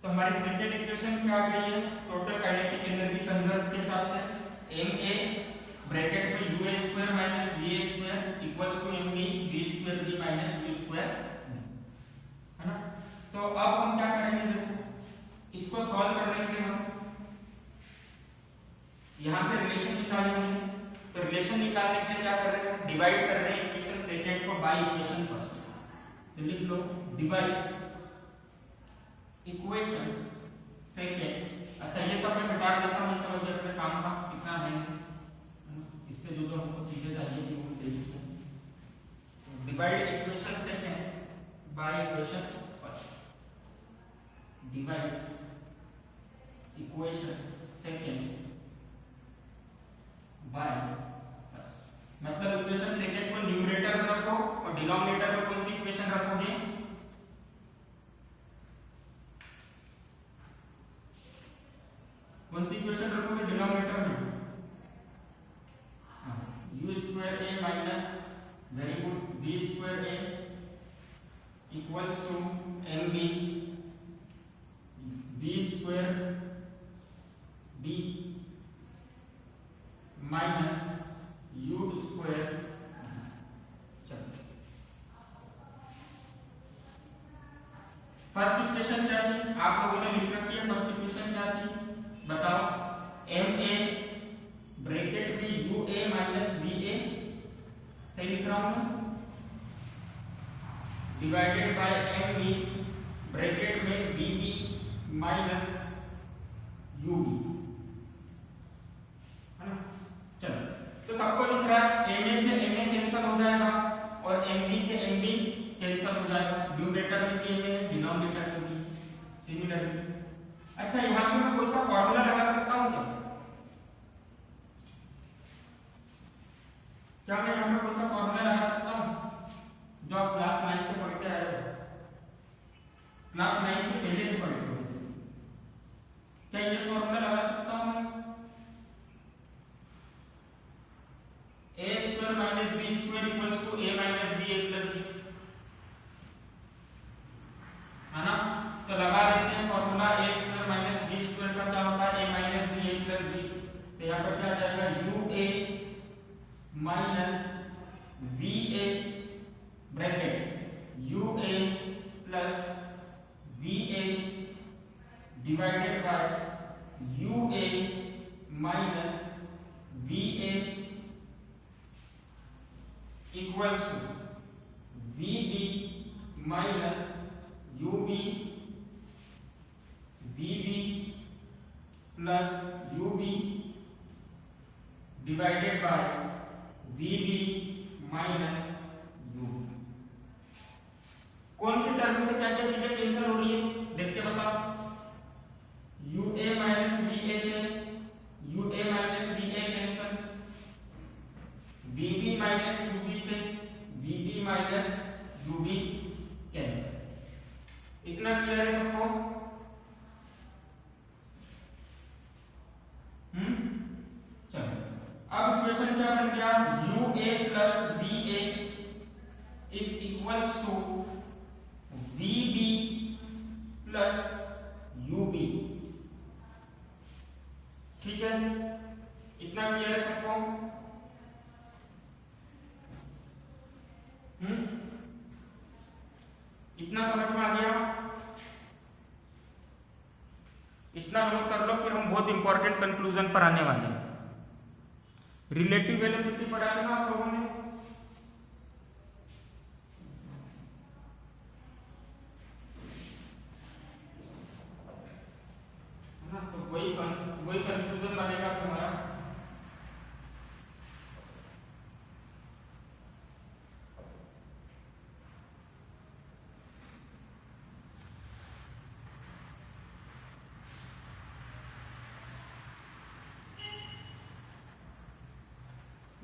तो हमारी second equation क्या आ गई है, टोटल काइनेटिक एनर्जी कंजर्व के हिसाब से ma ब्रैकेट में ua square minus va square equals to mv v square b minus u square, है ना। तो अब हम क्या करेंगे, देखो इसको सॉल्व करने के लिए हम यहां से रिलेशन निकालेंगे। तो रिलेशन निकालने के लिए क्या कर रहे हैं, डिवाइड कर रहे हैं इक्वेशन सेकंड को बाय इक्वेशन फर्स्ट। तो लिख लो डिवाइड इक्वेशन सेकंड। अच्छा ये सब मैं मिटा देता हूं, ये सब अभी अपने काम का कितना है, इससे जो जो हमको चीजें चाहिए थी वो ले लीजिए। Divide equation second by equation first. Divide equation second by first, मतलब इक्वेशन सेकंड को न्यूमरेटर में रखो और डिनोमिनेटर में कौन सी इक्वेशन रखोगे, कौन सी इक्वेशन रखोगे डिनोमिनेटर में, u square a minus very good v square a equals to mb v square b minus u square. First equation क्या थी, आप लोगों ने लिख रखी है, फर्स्ट इक्वेशन क्या थी बताओ, ma ब्रैकेट में ua माइनस va, सही लिख रहा हूं मैं, डिवाइडेड बाय mb ब्रैकेट में vb माइनस ub, है ना। चलो तो सबको लिख रहा है, ma से ma कैंसिल हो जाएगा और mb से mb कैंसिल हो जाएगा, न्यूमरेटर में भी ma है डिनोमिनेटर में भी सिमिलरली। अच्छा यहां पे मैं कोई सा फार्मूला लगा सकता हूं क्या, क्या मैं यहां पे कोई सा फार्मूला लगा सकता हूं जो आप क्लास 9 से पढ़ते आए हो, क्लास 9 के पहले से पढ़ते हो, क्या ये फार्मूला लगा सकता हूं मैं, a square minus b square equals to a minus b a plus b, है ना। तो लगा देते हैं formula a square minus b square का क्या होता है a minus b a plus b, तो यहाँ पर क्या आ जाएगा ua minus va bracket ua plus va divided by ua minus va equals to vb minus ub vb plus ub divided by vb minus ub। कौन सी term से क्या क्या चीजें कैंसिल हो रही है देख के बताओ, ua माइनस va से ua minus va cancel, vb minus ub से vb माइनस ub कैंसिल। इतना क्लियर है सबको, चलो अब इक्वेशन क्या बन गया, ua plus va is equals to vb plus ub, ठीक है, इतना क्लियर है सबको, इतना समझ में आ गया, इतना नोट कर लो, फिर हम बहुत इंपॉर्टेंट कंक्लूजन पर आने वाले हैं। रिलेटिव वेलोसिटी पढ़ा था ना आप लोगों ने, है ना, तो वही कंक्लूजन बनेगा तुम्हारा।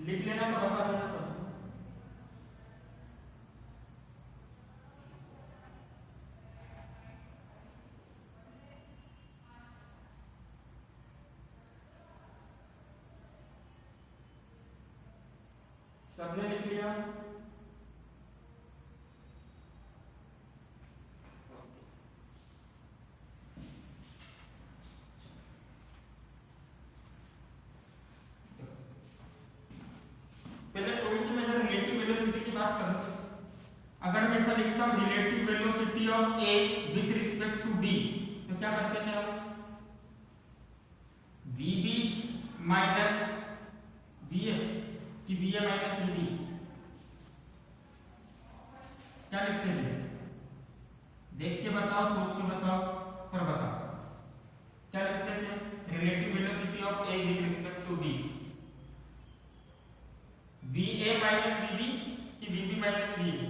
लिख लेना तो बता देना सब। सबने लिख लिया, अगर मैं ऐसा लिखता हूं relative velocity of A with respect to B, तो क्या करते थे हम? vb माइनस va कि va माइनस vb, क्या लिखते थे? देख के बताओ, सोच के बताओ, पर बताओ क्या लिखते थे? Relative velocity of A with respect to B, va minus vb कि vb माइनस va?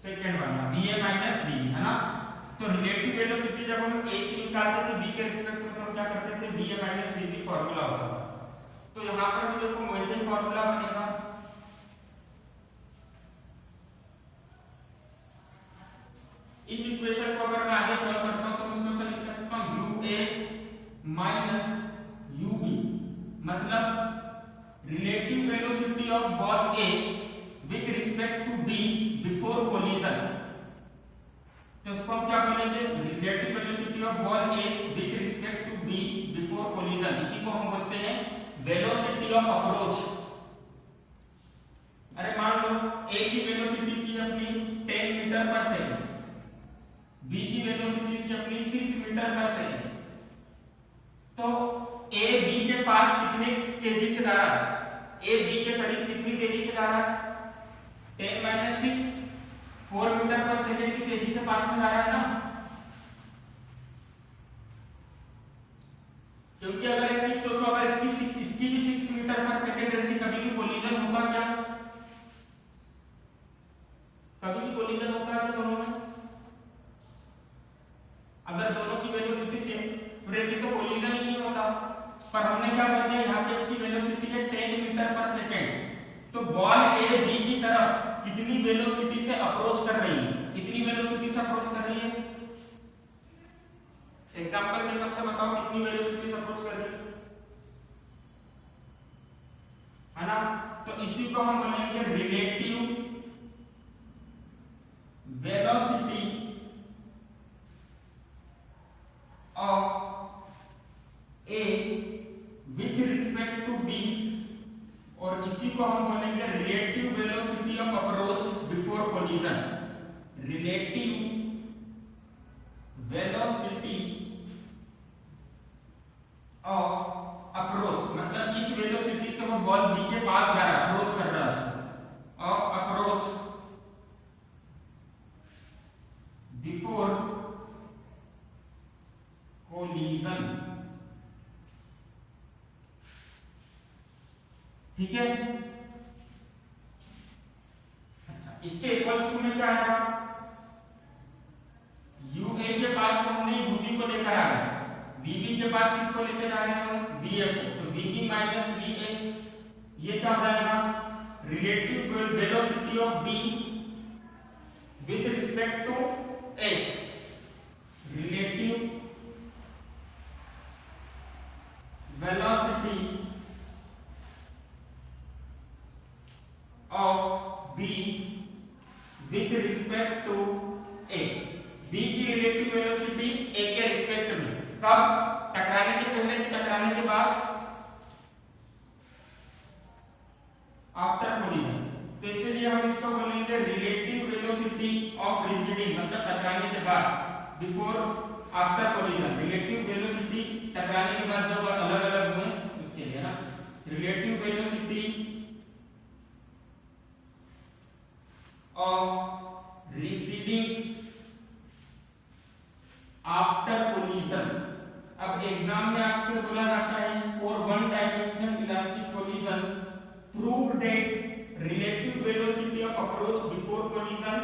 सेकेंड वाला va माइनस vb, है ना? तो रिलेटिव वेलोसिटी जब हम a की निकालते थे b के रिस्पेक्ट में, तो हम क्या करते थे? va माइनस vb फॉर्मूला होता था। तो यहां पर भी देखो वैसे ही फॉर्मूला बनेगा। इस इक्वेशन को अगर मैं आगे सॉल्व करता हूं तो मैं इसको लिख सकता हूं ua माइनस ub, मतलब relative velocity of ball a with respect to b before collision. तो इसको हम क्या बोलेंगे? Relative velocity of ball A with respect to B before collision, इसी को हम बोलते हैं वेलोसिटी ऑफ अप्रोच। अरे मान लो ए की वेलोसिटी थी अपनी 10 मीटर पर सेकंड, बी की वेलोसिटी थी अपनी 6 मीटर पर सेकंड, तो ए बी के पास कितने तेजी से जा रहा है? ए बी के करीब कितनी तेजी से जा रहा है? 10 माइनस 6, 4 मीटर पर सेकंड की तेजी से पास में जा रहा है ना? क्योंकि अगर एक चीज सोचो, अगर इसकी भी 6 मीटर पर सेकंड रहती, कभी भी कोलिजन होगा क्या? कभी भी कोलिजन होता है दोनों में? अगर दोनों की वेलोसिटी सेम रहती तो कोलिजन ही नहीं होता। पर हमने क्या कर दिया, यहाँ पे इसकी वेलोसिटी है 10 मीटर पर सेकंड, तो बॉल ए बी की तरफ कितनी वेलोसिटी से अप्रोच कर रही है? कितनी वेलोसिटी से अप्रोच कर रही है? एग्जांपल के हिसाब से बताओ कितनी वेलोसिटी से अप्रोच कर रही है ना? तो इसी को हम बोलेंगे relative velocity of A with respect to B, और इसी को हम बोलेंगे relative velocity of approach before collision. Relative velocity of approach, मतलब इस वेलोसिटी से वो बॉल बी के पास जा रहा है, अप्रोच कर रहा है, ऑफ अप्रोच बिफोर कोलिजन। ठीक है? इसके इक्वल्स टू में क्या आएगा? ua के पास तो हमने ub को लेकर आ गए, vb के पास किसको लेकर जा रहे हैं? va को, तो vb माइनस va, ये क्या हो जाएगा? Relative velocity of b with respect to a, relative velocity of b with respect to a, b की रिलेटिव वेलोसिटी a के रिस्पेक्ट में, कब? टकराने के पहले कि टकराने के बाद? After collision. तो इसलिए हम इसको बोलेंगे रिलेटिव वेलोसिटी ऑफ रिसीडिंग, मतलब टकराने के बाद, before after collision. Relative velocity टकराने के बाद जब अलग अलग हुए उसके लिए ना, relative velocity of receding after collision. अब एग्जाम में आपसे बोला जाता है for one dimensional elastic collision prove that relative velocity of approach before collision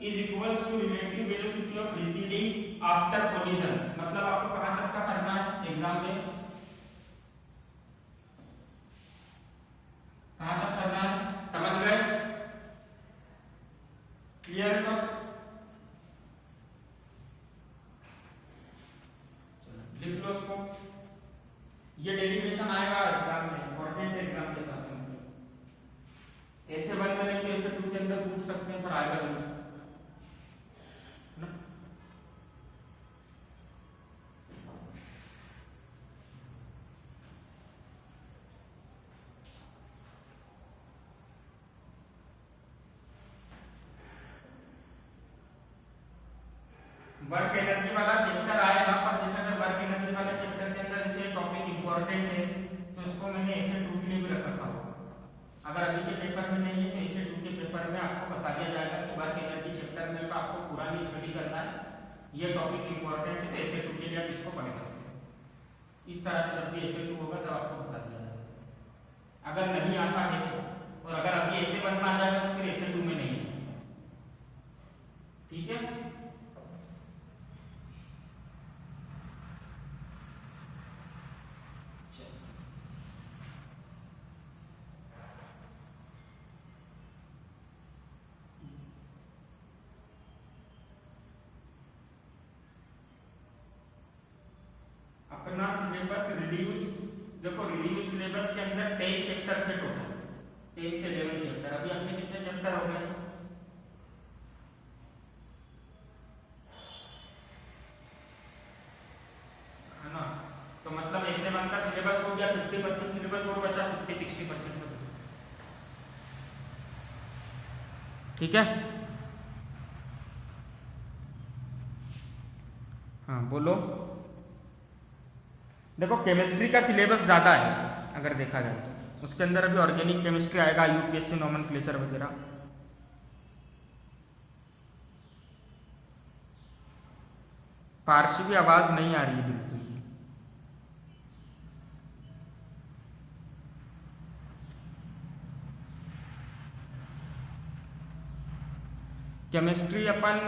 is equals to relative velocity of receding after collision. मतलब आपको कहां तक का करना है एग्जाम में? कहां तक करना है? समझ गए? क्लियर है सब? लिख लो इसको, ये डेरिवेशन आएगा एग्जाम में, इंपॉर्टेंट एग्जाम के साथ में। ऐसे वन में नहीं तो ऐसे टू के अंदर पूछ सकते हैं, पर आएगा जरूर ना। वर्क एनर्जी वाला चैप्टर आएगा, पर जैसे अगर वर्क एनर्जी वाले चैप्टर के अंदर जैसे टॉपिक इंपॉर्टेंट है तो इसको मैंने ऐसे 2 के लिए भी रखा था। अगर अभी के पेपर में नहीं है तो ऐसे 2 के पेपर में आपको बता दिया जाएगा कि वर्क एनर्जी चैप्टर में तो आपको पूरा नहीं स्टडी करना है, ये टॉपिक इंपॉर्टेंट है तो ऐसे 2 के लिए आप इसको पढ़ सकते हैं। इस तरह से जब भी ऐसे 2 होगा तब आपको बता दिया जाएगा। अगर नहीं आता है तो, और अगर अभी ऐसे 1 में आ जाएगा तो फिर ऐसे 2 में नहीं है। ठीक है, अपना सिलेबस रिड्यूस, देखो रिड्यूस सिलेबस के अंदर 10 चैप्टर से टोटल 10 से 11 चैप्टर। अभी अपने कितने चैप्टर हो गए? है ना, तो मतलब ऐसे 1 का सिलेबस हो गया 50% सिलेबस और बचा 50-60%। ठीक है, हाँ बोलो। देखो केमिस्ट्री का सिलेबस ज्यादा है अगर देखा जाए तो, उसके अंदर अभी ऑर्गेनिक केमिस्ट्री आएगा, यूपीएससी नोमेनक्लेचर वगैरह। पारसी भी आवाज नहीं आ रही है बिल्कुल। केमिस्ट्री अपन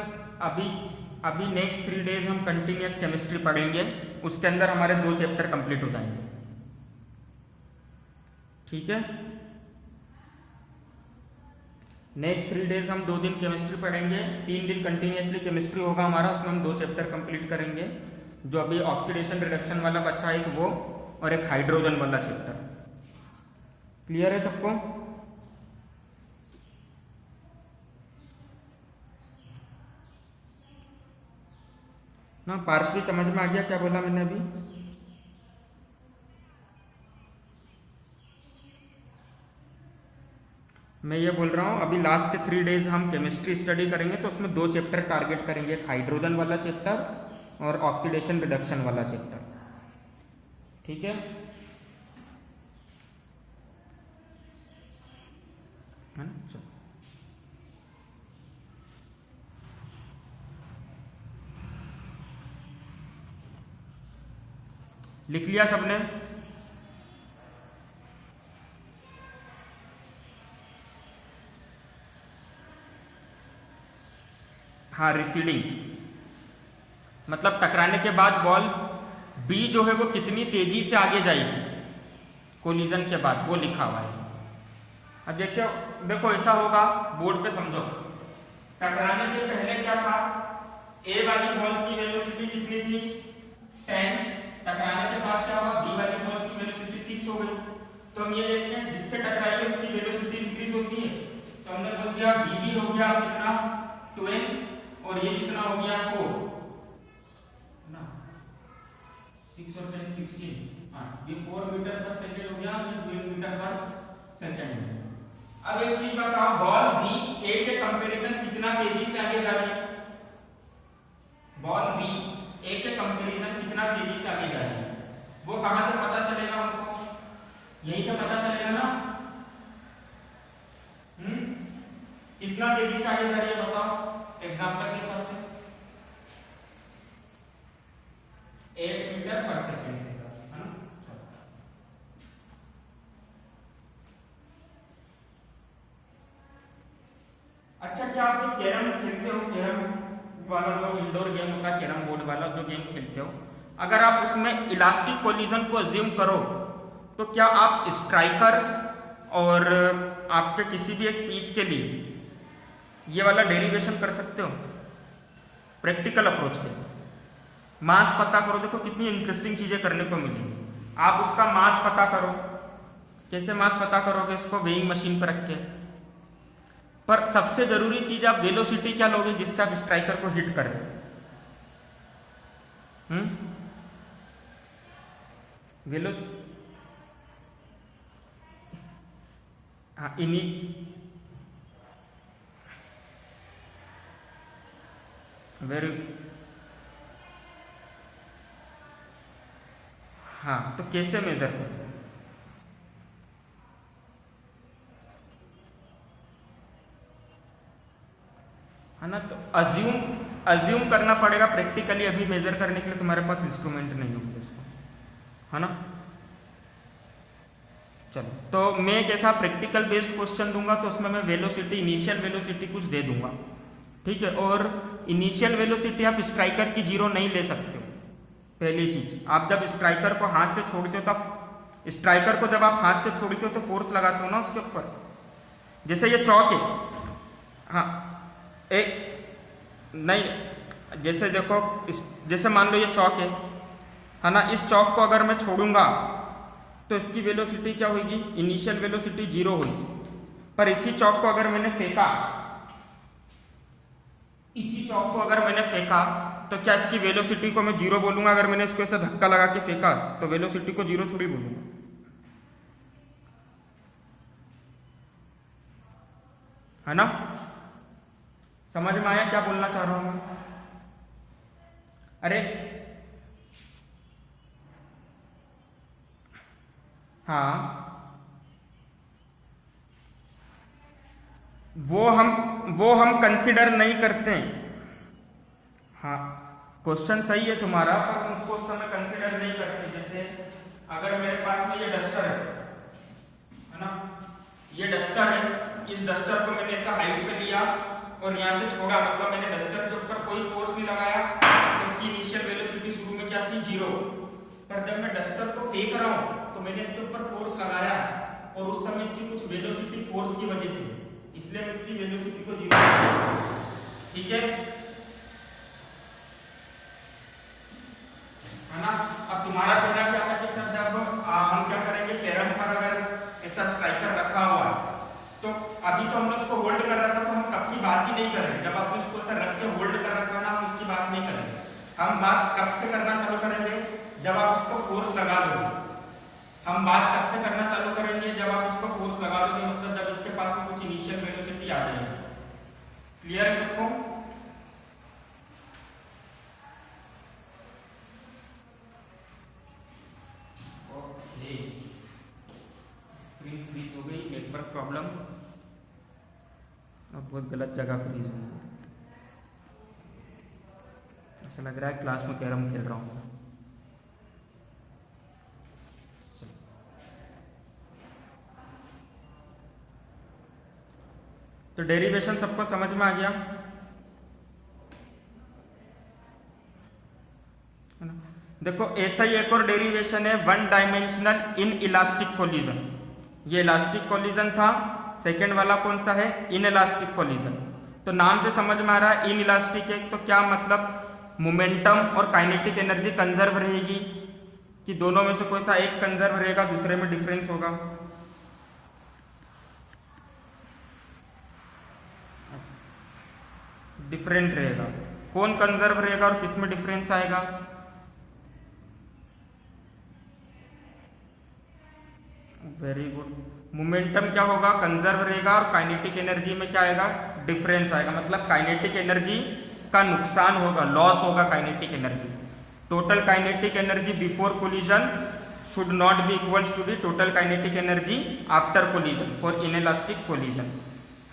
अभी नेक्स्ट 3 डेज हम कंटिन्यूस केमिस्ट्री पढ़ेंगे, उसके अंदर हमारे 2 चैप्टर कंप्लीट हो जाएंगे। ठीक है, नेक्स्ट 3 डेज हम 2 दिन केमिस्ट्री पढ़ेंगे, 3 दिन कंटिन्यूसली केमिस्ट्री होगा हमारा, उसमें हम 2 चैप्टर कंप्लीट करेंगे। जो अभी ऑक्सीडेशन रिडक्शन वाला बच्चा एक वो, और एक हाइड्रोजन वाला चैप्टर। क्लियर है सबको? ना पार्शवी समझ में आ गया क्या बोला मैंने अभी? मैं ये बोल रहा हूँ अभी लास्ट के 3 डेज हम केमिस्ट्री स्टडी करेंगे, तो उसमें 2 चैप्टर टारगेट करेंगे, एक हाइड्रोजन वाला चैप्टर और ऑक्सीडेशन रिडक्शन वाला चैप्टर। ठीक है ना? चलो लिख लिया सबने? हाँ, रिसीडिंग मतलब टकराने के बाद बॉल बी जो है वो कितनी तेजी से आगे जाएगी कोलिजन के बाद, वो लिखा हुआ है। अब देखो देखो ऐसा होगा, बोर्ड पे समझो। टकराने के पहले क्या था? ए वाली बॉल की वेलोसिटी कितनी थी? 10। टकराने के बाद क्या हुआ? बी वाली बॉल की वेलोसिटी 6 हो गई। तो हम ये देखते हैं जिससे टकराई है उसकी वेलोसिटी इंक्रीज होती है, तो हमने बोल दिया बी हो गया कितना? 12, और ये कितना हो गया? 4 ना, 6 और 10 16। हाँ, ये 4 मीटर पर सेकेंड हो गया, ये 12 मीटर पर सेकेंड। अब एक चीज बताओ, बॉल बी ए के कंपैरिजन कितना तेजी से आगे जा रही है? बॉल बी ए के कंपैरिजन कितना तेजी से आगे जा रही है? वो कहां से पता चलेगा हमको? यहीं से पता चलेगा ना। कितना तेजी से आगे जा रही है बताओ एग्जांपल के हिसाब से? 8 मीटर पर सेकेंड के हिसाब से, है ना? अच्छा, क्या आप जो कैरम खेलते हो, कैरम वाला जो इंडोर गेम होता है, कैरम बोर्ड वाला जो गेम खेलते हो, अगर आप उसमें इलास्टिक कोलिजन को अज्यूम करो तो क्या आप स्ट्राइकर और आपके किसी भी एक पीस के लिए ये वाला डेरिवेशन कर सकते हो प्रैक्टिकल अप्रोच पे? मास पता करो, देखो कितनी इंटरेस्टिंग चीजें करने को मिली। आप उसका मास पता करो, कैसे मास पता करोगे? इसको वेइंग मशीन पर रख के। पर सबसे जरूरी चीज आप वेलोसिटी क्या लोगे जिससे आप स्ट्राइकर को हिट करें? वेलोसिटी, हाँ, वेरी हाँ, तो कैसे मेजर करें? है ना, तो अज्यूम करना पड़ेगा प्रैक्टिकली अभी मेजर करने के लिए तुम्हारे पास इंस्ट्रूमेंट नहीं होंगे उसको, है ना। चलो, तो मैं एक ऐसा प्रैक्टिकल बेस्ड क्वेश्चन दूंगा, तो उसमें मैं वेलोसिटी, इनिशियल वेलोसिटी कुछ दे दूंगा, ठीक है। और इनिशियल वेलोसिटी आप स्ट्राइकर की जीरो नहीं ले सकते हो। पहली चीज, आप जब स्ट्राइकर को हाथ से छोड़ते हो, तब स्ट्राइकर को जब आप हाथ से छोड़ते हो तो फोर्स लगाते हो ना उसके ऊपर। जैसे ये चौक है, हाँ, एक नहीं, जैसे देखो, जैसे मान लो ये चौक है ना, इस चौक को अगर मैं छोड़ूंगा तो इसकी वेलोसिटी क्या होगी? इनिशियल वेलोसिटी जीरो होगी। पर इसी चौक को अगर मैंने फेंका, इसी चौक को अगर मैंने फेंका, तो क्या इसकी वेलोसिटी को मैं जीरो बोलूंगा? अगर मैंने इसको ऐसा धक्का लगा के फेंका तो वेलोसिटी को जीरो थोड़ी बोलूंगा, है ना। समझ में आया क्या बोलना चाह रहा हूं मैं? अरे हाँ, वो हम कंसिडर नहीं करते। हाँ, क्वेश्चन सही है तुम्हारा, पर हम उसको उस समय कंसिडर नहीं करते। जैसे अगर मेरे पास में ये डस्टर है ना, ये डस्टर है, इस डस्टर को मैंने ऐसा हाइट पे लिया और यहाँ से छोड़ा, मतलब मैंने डस्टर के ऊपर कोई फोर्स नहीं लगाया, तो इसकी इनिशियल वेलोसिटी शुरू में क्या थी? जीरो। पर जब मैं डस्टर को फेंक रहा हूँ तो मैंने इसके ऊपर फोर्स लगाया, और उस समय इसकी कुछ वेलोसिटी फोर्स की वजह से, इसलिए हम इसकी वेलोसिटी को जीरो, ठीक है ना। अब तुम्हारा कहना क्या था कि सर जब हम क्या करेंगे, कैरम पर अगर ऐसा स्ट्राइकर रखा हुआ है, तो अभी तो हमने उसको होल्ड कर रखा, तो हम कब की बात ही नहीं कर रहे। जब आपने उसको ऐसा रख के होल्ड कर रखा ना, हम उसकी बात नहीं करेंगे। हम बात कब से करना चालू करेंगे? जब आप उसको फोर्स लगा दोगे। हम बात कब से करना चालू करेंगे? जब आप उसको फोर्स लगा दोगे, मतलब जब इसके पास में कुछ इनिशियल वेलोसिटी आ जाएगी। क्लियर है सबको? ओके, स्क्रीन फ्रीज हो गई, नेटवर्क प्रॉब्लम, और बहुत गलत जगह फ्रीज हो गई। ऐसा लग रहा है क्लास में कैरम खेल रहा हूँ। तो डेरिवेशन सबको समझ में आ गया है ना। देखो, ऐसा ही एक और डेरिवेशन है, one dimensional in elastic collision. ये इलास्टिक कोलिजन था। सेकेंड वाला कौन सा है? In elastic collision. तो नाम से समझ में आ रहा है इन इलास्टिक है, तो क्या मतलब मोमेंटम और काइनेटिक एनर्जी कंजर्व रहेगी, कि दोनों में से कोई सा एक कंजर्व रहेगा, दूसरे में डिफरेंस होगा? डिफरेंट रहेगा। कौन कंजर्व रहेगा और किसमें डिफरेंस आएगा? Very good. मोमेंटम क्या होगा? कंजर्व रहेगा, और काइनेटिक एनर्जी में क्या आएगा? डिफरेंस आएगा। मतलब काइनेटिक एनर्जी का नुकसान होगा, लॉस होगा kinetic energy. Total kinetic energy before collision should not be equals to the total kinetic energy after collision for inelastic collision,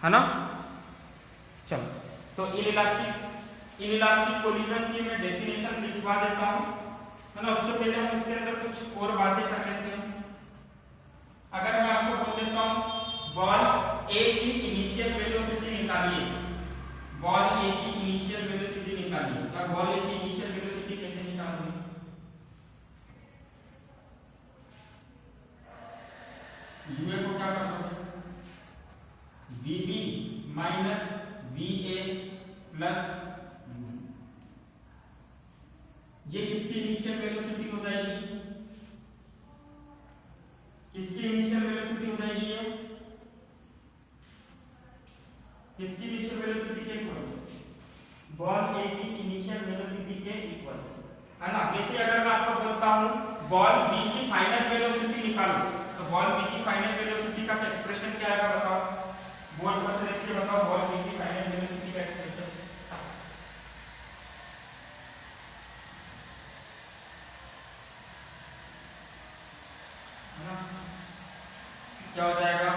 है ना। चलो, तो इनइलास्टिक कोलिजन की मैं डेफिनेशन लिखवा देता हूं, है ना। उससे पहले हम इसके अंदर कुछ और बातें कर लेते हैं। अगर मैं आपको बोल देता हूं बॉल ए की इनिशियल वेलोसिटी निकालिए, बॉल ए की इनिशियल वेलोसिटी निकालिए, तो बॉल ए की इनिशियल वेलोसिटी कैसे निकालोगे? यूए को क्या कर दोगे? VB minus वीए plus you. ये किसकी इनिशियल वेलोसिटी हो जाएगी? किसकी इनिशियल वेलोसिटी हो जाएगी? ये किसकी इनिशियल वेलोसिटी के इक्वल? बॉल ए की इनिशियल वेलोसिटी के इक्वल, है ना। वैसे अगर मैं आपको बोलता हूं बॉल बी की फाइनल वेलोसिटी निकालो, तो बॉल बी की फाइनल वेलोसिटी का एक्सप्रेशन क्या आएगा बताओ? बोर्ड पर लिख के बताओ बॉल बी की फाइनल वेलोसिटी का एक्सप्रेशन। क्या हो जाएगा,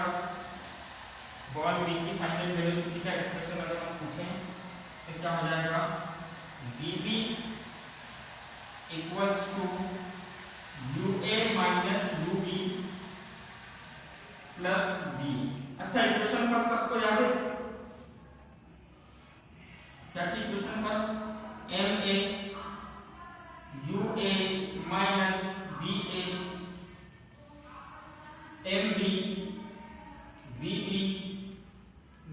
बॉल v की फाइनल वेलोसिटी का एक्सप्रेशन अगर हम पूछें तो क्या हो जाएगा, vb equals to ua minus ub plus v। अच्छा, इक्वेशन फर्स्ट सबको याद है, क्या थी equation first, ma ua minus va mb vb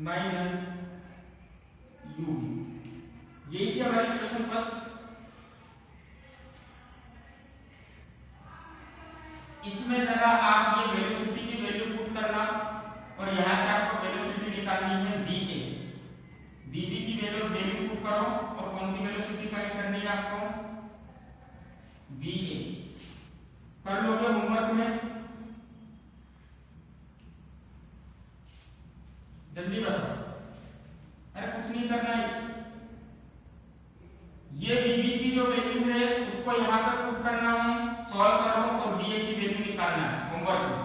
minus ub, यही थी हमारी इक्वेशन फर्स्ट। इसमें जरा आप ये वेलोसिटी की वैल्यू पुट करना और यहां से आपको वेलोसिटी निकालनी है va, vb की वैल्यू पुट करो और कौन सी वेलोसिटी फाइंड करनी है आपको, va। कर लोगे होमवर्क में, जल्दी बताओ, अरे कुछ नहीं करना है, ये vb की जो वैल्यू है उसको यहां पर पुट करना है, सॉल्व करो और va की वैल्यू निकालना है, होमवर्क में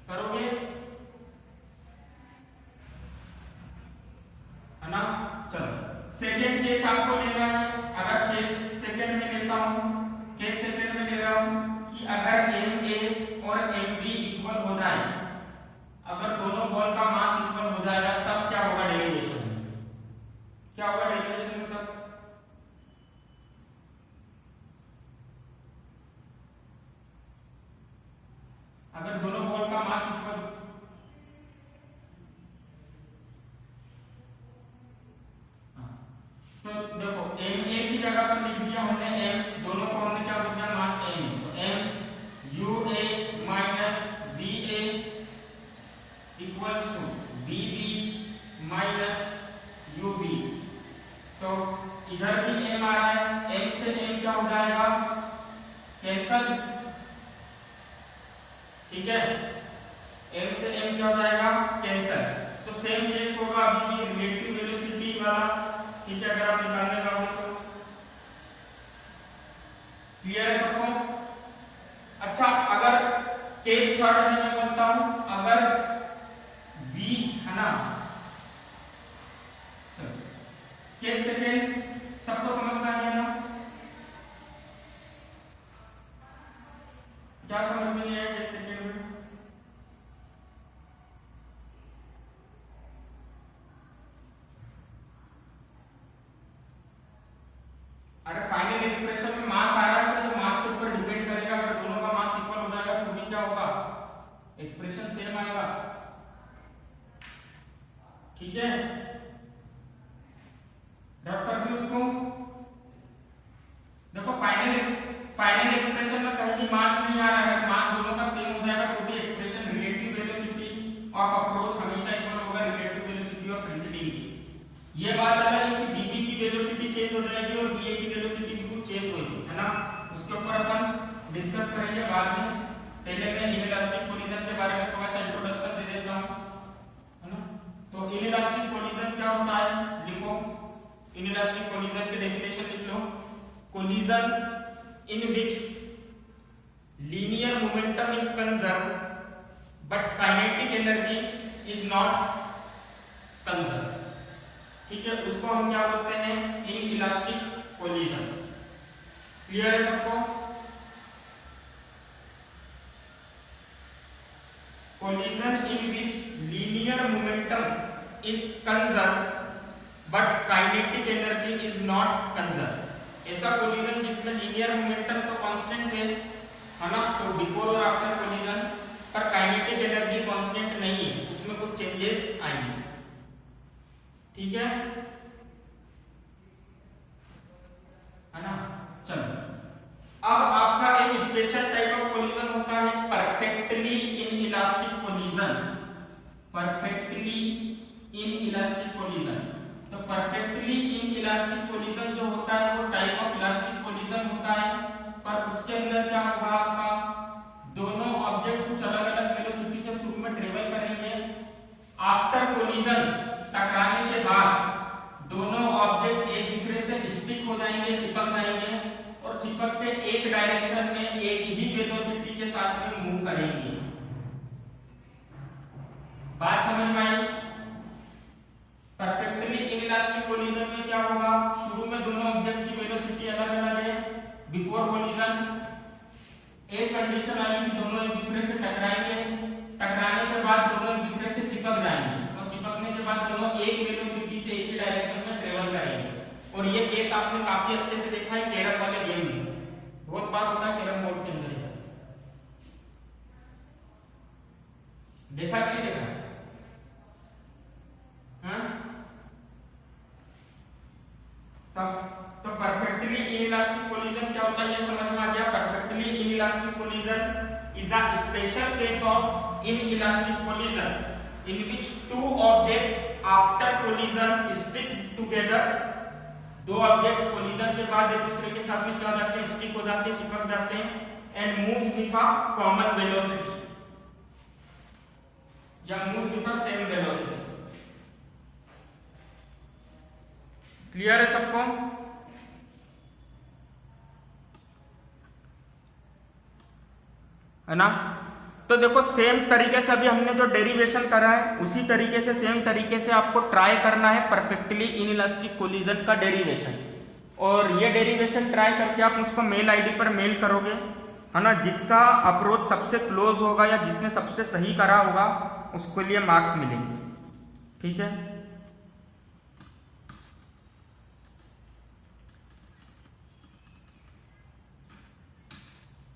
करोगे, है ना। चलो सेकेंड केस आपको लेना है, अगर केस सेकेंड में लेता हूं, केस सेकेंड में ले रहा हूं कि अगर ma और mb इक्वल हो जाए, अगर दोनों बॉल का मास इक्वल हो जाएगा तब क्या होगा डेरिवेशन में, क्या होगा डेरिवेशन में तब, अगर दोनों बॉल का मास इक्वल, तो देखो ma की जगह पर लिख दिया हमने m, दोनों को हमने क्या लिख दिया मास m, तो m ua minus va equals to vb minus ub, तो इधर भी m आ रहा है, m से m क्या हो जाएगा, कैंसल, ठीक है, m से m क्या हो जाएगा, कैंसल। तो सेम केस होगा अभी भी रिलेटिव वेलोसिटी वाला, ठीक है, अगर आप निकालने जाओगे तो क्लियर है सबको। अच्छा, अगर केस थर्ड में मैं बोलता हूं, अगर v है ना, केस सेकेंड सबको समझ में आ गया ना, क्या समझ में नहीं आया केस सेकेंड में, अरे फाइनल एक्सप्रेशन में मास आ रहा है तो जो मास के ऊपर डिपेंड करेगा, अगर दोनों का मास इक्वल हो जाएगा तो भी क्या होगा, एक्सप्रेशन सेम आएगा, ठीक है, रफ कर दो उसको। देखो फाइनल एक्सप्रेशन में कहीं भी मास नहीं आ रहा है, अगर मास दोनों का सेम हो जाएगा तो भी expression relative velocity of approach हमेशा इक्वल होगा रिलेटिव वेलोसिटी ऑफ रिसीडिंग। ये बात अलग है कि vb की वेलोसिटी चेंज हो जाएगी और va की वेलोसिटी भी कुछ चेंज होगी, है ना, उसके ऊपर अपन डिस्कस करेंगे बाद में। पहले मैं इनइलास्टिक कोलिजन के बारे में थोड़ा सा इंट्रोडक्शन दे देता हूं, है ना। तो इनइलास्टिक कोलिजन क्या होता है, लिखो, इनइलास्टिक कोलिजन की डेफिनेशन लिख लो, collision in which linear momentum is conserved but kinetic energy is not conserved, ठीक है, उसको हम क्या बोलते हैं, इनइलास्टिक कोलिजन। क्लियर है सबको, collision in which linear momentum is conserved but kinetic energy is not conserved, ऐसा कोलिजन जिसमें लीनियर मोमेंटम तो कांस्टेंट है ना, तो बिफोर और आफ्टर कोलिजन, पर काइनेटिक एनर्जी कांस्टेंट नहीं है, उसमें कुछ चेंजेस आएंगे, ठीक है ना। चलो, अब आपका एक स्पेशल टाइप ऑफ कोलिजन होता है perfectly inelastic collision, perfectly inelastic collision. तो परफेक्टली इनइलास्टिक कोलिजन जो होता है वो टाइप ऑफ इलास्टिक कोलिजन होता है, पर उसके अंदर क्या होगा, आपका दोनों ऑब्जेक्ट कुछ अलग अलग वेलोसिटी से शुरू में ट्रेवल करेंगे, आफ्टर कोलिजन टकराने के बाद दोनों ऑब्जेक्ट एक दूसरे से स्टिक हो जाएंगे, चिपक जाएंगे, और चिपक के एक डायरेक्शन में एक ही वेलोसिटी के साथ में मूव करेंगे, बात समझ में आई? परफेक्टली इनइलास्टिक कोलिजन में क्या होगा, शुरू में दोनों ऑब्जेक्ट की वेलोसिटी अलग अलग है। बिफोर कोलिजन एक कंडीशन आई कि दोनों एक दूसरे से टकराएंगे, टकराने के बाद दोनों एक दूसरे से चिपक जाएंगे और चिपकने के बाद दोनों एक वेलोसिटी से एक ही डायरेक्शन में ट्रेवल करेंगे। और ये केस आपने काफी अच्छे से देखा है कैरम वाले गेम में, बहुत बार होता है कैरम बोर्ड के अंदर। देखा कि नहीं देखा? हाँ? सब तो परफेक्टली इनइलास्टिक कोलिजन क्या होता है ये समझ में आ गया। Perfectly inelastic collision is a special case of inelastic collision in which two object after collision stick together. दो ऑब्जेक्ट कोलिजन के बाद एक दूसरे के साथ में क्या हो जाते हैं, स्टिक हो जाते हैं, चिपक जाते हैं and move with a common velocity या move with a same velocity. Clear है सबको? है ना? तो देखो सेम तरीके से अभी हमने जो डेरिवेशन करा है उसी तरीके से सेम तरीके से आपको ट्राई करना है परफेक्टली इनइलास्टिक कोलिजन का डेरिवेशन। और ये डेरिवेशन ट्राई करके आप मुझको मेल आईडी पर मेल करोगे, है ना? जिसका अप्रोच सबसे क्लोज होगा या जिसने सबसे सही करा होगा उसके लिए मार्क्स मिलेंगे। ठीक है?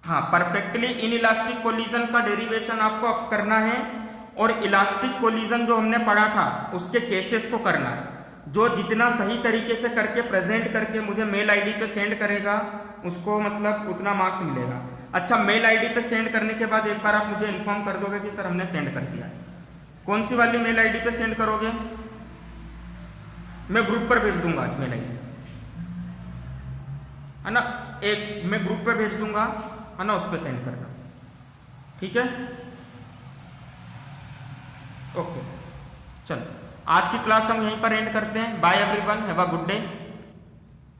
हाँ, परफेक्टली इनइलास्टिक कोलिजन का डेरिवेशन आपको अब करना है और इलास्टिक कोलिजन जो हमने पढ़ा था उसके केसेस को करना है। जो जितना सही तरीके से करके प्रेजेंट करके मुझे मेल आईडी पे सेंड करेगा उसको मतलब उतना मार्क्स मिलेगा। अच्छा, मेल आईडी पे सेंड करने के बाद एक बार आप मुझे इन्फॉर्म कर दोगे कि सर हमने सेंड कर दिया है। कौन सी वाली मेल आईडी पे सेंड करोगे? मैं ग्रुप पर भेज दूंगा आज मेल आईडी, है ना? एक मैं ग्रुप पे भेज दूंगा, है ना? उस पर सेंड करना। ठीक है? ओके, चलो आज की क्लास हम यहीं पर एंड करते हैं। Bye everyone, have a good day.